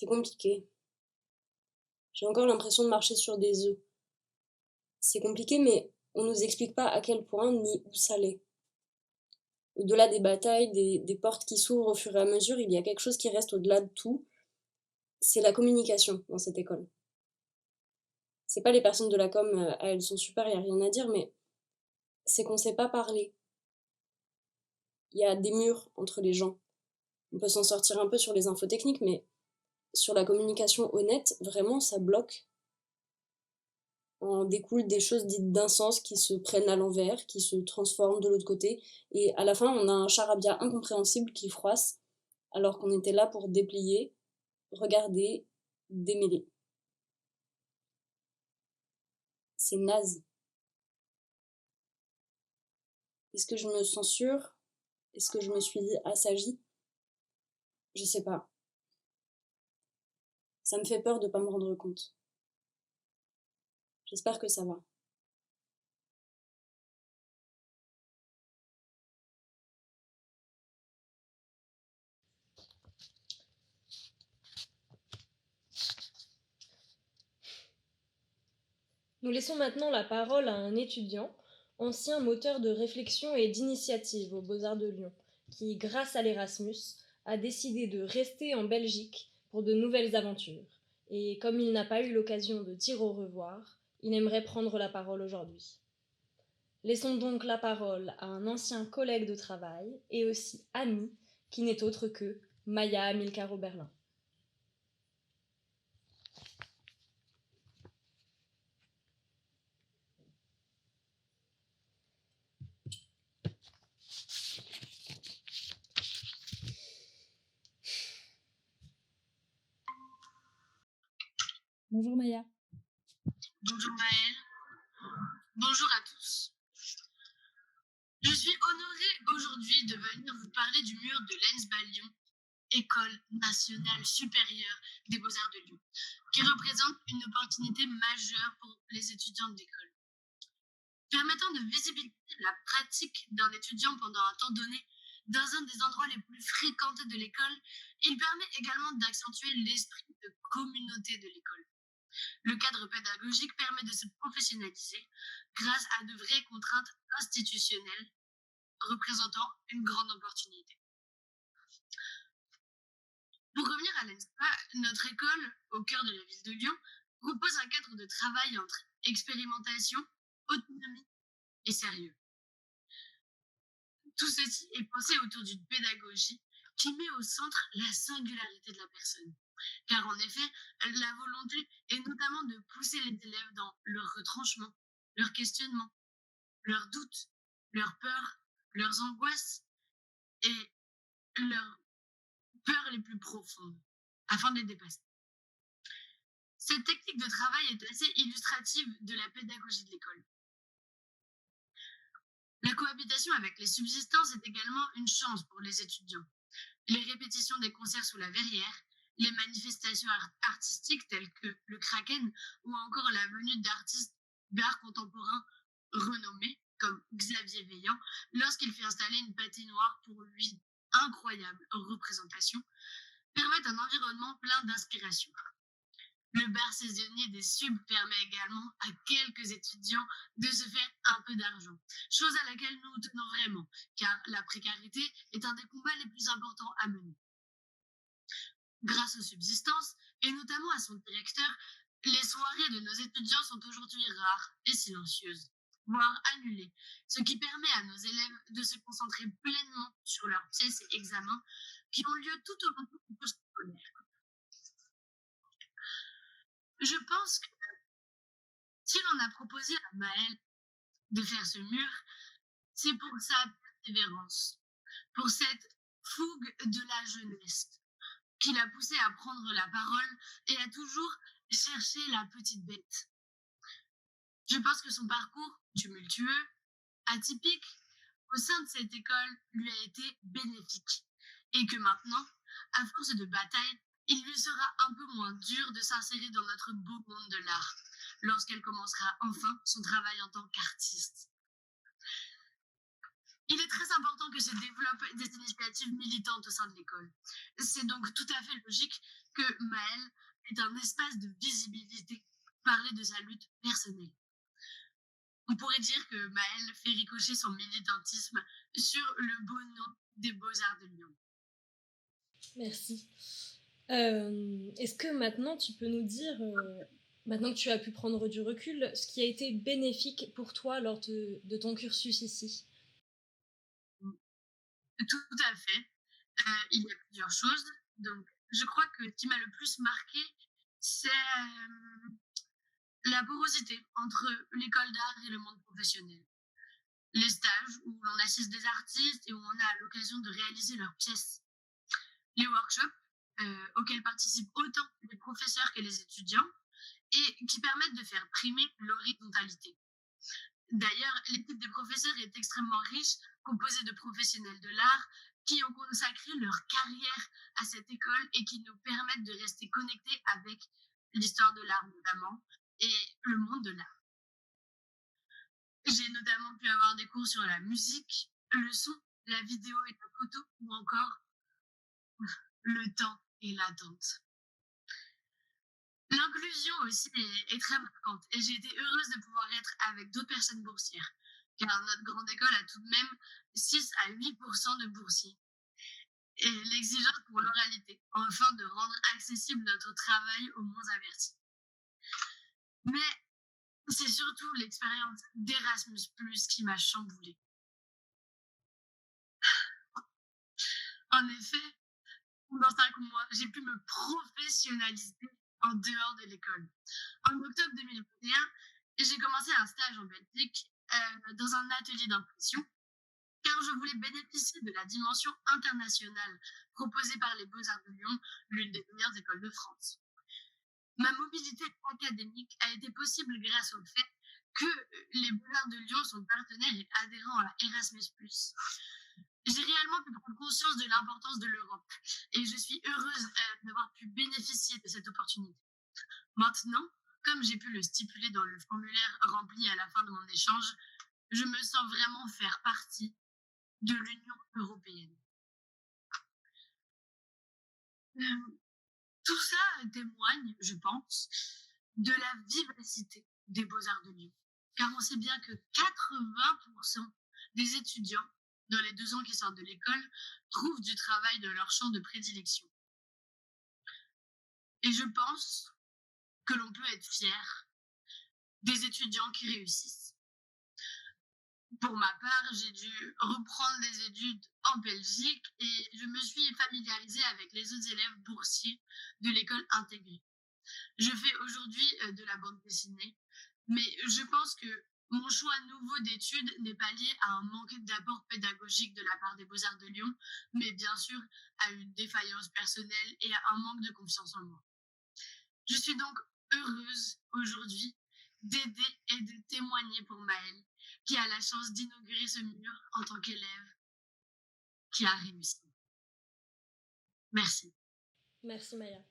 C'est compliqué. J'ai encore l'impression de marcher sur des œufs. C'est compliqué, mais on nous explique pas à quel point ni où ça l'est. Au-delà des batailles, des portes qui s'ouvrent au fur et à mesure, il y a quelque chose qui reste au-delà de tout. C'est la communication dans cette école. C'est pas les personnes de la com, elles sont super, y a rien à dire, mais c'est qu'on sait pas parler. Il y a des murs entre les gens. On peut s'en sortir un peu sur les infos techniques, mais sur la communication honnête, vraiment, ça bloque. En découlent des choses dites d'un sens qui se prennent à l'envers, qui se transforment de l'autre côté, et à la fin, on a un charabia incompréhensible qui froisse, alors qu'on était là pour déplier, regarder, démêler. C'est naze. Est-ce que je me sens sûre? Est-ce que je me suis assagie? Je sais pas. Ça me fait peur de pas me rendre compte. J'espère que ça va. Nous laissons maintenant la parole à un étudiant, ancien moteur de réflexion et d'initiative aux Beaux-Arts de Lyon, qui, grâce à l'Erasmus, a décidé de rester en Belgique pour de nouvelles aventures. Et comme il n'a pas eu l'occasion de dire au revoir, il aimerait prendre la parole aujourd'hui. Laissons donc la parole à un ancien collègue de travail et aussi ami, qui n'est autre que Maya Amilcaro Berlin. Bonjour Maya. Bonjour Maëlle. Bonjour à tous. Je suis honorée aujourd'hui de venir vous parler du mur de l'ENSBA-Lyon, École nationale supérieure des beaux-arts de Lyon, qui représente une opportunité majeure pour les étudiants de l'école. Permettant de visibiliser la pratique d'un étudiant pendant un temps donné dans un des endroits les plus fréquentés de l'école, il permet également d'accentuer l'esprit de communauté de l'école. Le cadre pédagogique permet de se professionnaliser grâce à de vraies contraintes institutionnelles représentant une grande opportunité. Pour revenir à l'ENSPA, notre école, au cœur de la ville de Lyon, propose un cadre de travail entre expérimentation, autonomie et sérieux. Tout ceci est pensé autour d'une pédagogie qui met au centre la singularité de la personne. Car en effet, la volonté est notamment de pousser les élèves dans leur retranchement, leurs questionnements, leurs doutes, leurs peurs, leurs angoisses et leurs peurs les plus profondes, afin de les dépasser. Cette technique de travail est assez illustrative de la pédagogie de l'école. La cohabitation avec les subsistances est également une chance pour les étudiants. Les répétitions des concerts sous la verrière, les manifestations artistiques telles que le Kraken ou encore la venue d'artistes d'art contemporain renommés comme Xavier Veillant lorsqu'il fait installer une patinoire pour lui incroyable représentation, permettent un environnement plein d'inspiration. Le bar saisonnier des subs permet également à quelques étudiants de se faire un peu d'argent, chose à laquelle nous tenons vraiment, car la précarité est un des combats les plus importants à mener. Grâce aux subsistances, et notamment à son directeur, les soirées de nos étudiants sont aujourd'hui rares et silencieuses, voire annulées, ce qui permet à nos élèves de se concentrer pleinement sur leurs pièces et examens qui ont lieu tout au long du poste scolaire. Je pense que si l'on a proposé à Maëlle de faire ce mur, c'est pour sa persévérance, pour cette fougue de la jeunesse qui l'a poussé à prendre la parole et à toujours chercher la petite bête. Je pense que son parcours tumultueux, atypique, au sein de cette école lui a été bénéfique et que maintenant, à force de bataille, il lui sera un peu moins dur de s'insérer dans notre beau monde de l'art lorsqu'elle commencera enfin son travail en tant qu'artiste. Il est très important que se développent des initiatives militantes au sein de l'école. C'est donc tout à fait logique que Maëlle ait un espace de visibilité pour parler de sa lutte personnelle. On pourrait dire que Maëlle fait ricocher son militantisme sur le beau nom des Beaux-Arts de Lyon. Merci. Est-ce que maintenant tu peux nous dire, maintenant que tu as pu prendre du recul, ce qui a été bénéfique pour toi lors de ton cursus ici? Tout à fait. Il y a plusieurs choses. Donc, je crois que ce qui m'a le plus marqué, c'est la porosité entre l'école d'art et le monde professionnel. Les stages où l'on assiste des artistes et où on a l'occasion de réaliser leurs pièces. Les workshops auxquels participent autant les professeurs que les étudiants et qui permettent de faire primer l'horizontalité. D'ailleurs, l'équipe des professeurs est extrêmement riche, composée de professionnels de l'art qui ont consacré leur carrière à cette école et qui nous permettent de rester connectés avec l'histoire de l'art notamment et le monde de l'art. J'ai notamment pu avoir des cours sur la musique, le son, la vidéo et la photo ou encore le temps et l'attente. L'inclusion aussi est très marquante et j'ai été heureuse de pouvoir être avec d'autres personnes boursières, car notre grande école a tout de même 6 à 8% de boursiers. Et l'exigence pour l'oralité, afin de rendre accessible notre travail aux moins avertis. Mais c'est surtout l'expérience d'Erasmus+, qui m'a chamboulée. En effet, pendant 5 mois, j'ai pu me professionnaliser en dehors de l'école. En octobre 2021, j'ai commencé un stage en Belgique dans un atelier d'impression, car je voulais bénéficier de la dimension internationale proposée par les Beaux-Arts de Lyon, l'une des meilleures écoles de France. Ma mobilité académique a été possible grâce au fait que les Beaux-Arts de Lyon sont partenaires et adhérents à Erasmus+. J'ai réellement pu prendre conscience de l'importance de l'Europe et je suis heureuse d'avoir pu bénéficier de cette opportunité. Maintenant, comme j'ai pu le stipuler dans le formulaire rempli à la fin de mon échange, je me sens vraiment faire partie de l'Union européenne. Tout ça témoigne, je pense, de la vivacité des Beaux-Arts de Lyon. Car on sait bien que 80% des étudiants, dans les 2 ans qui sortent de l'école, trouvent du travail dans leur champ de prédilection. Et je pense que l'on peut être fier des étudiants qui réussissent. Pour ma part, j'ai dû reprendre des études en Belgique et je me suis familiarisée avec les autres élèves boursiers de l'école intégrée. Je fais aujourd'hui de la bande dessinée, mais je pense que mon choix nouveau d'études n'est pas lié à un manque d'apport pédagogique de la part des Beaux-Arts de Lyon, mais bien sûr à une défaillance personnelle et à un manque de confiance en moi. Je suis donc heureuse aujourd'hui d'aider et de témoigner pour Maëlle, qui a la chance d'inaugurer ce mur en tant qu'élève qui a réussi. Merci. Merci Maya.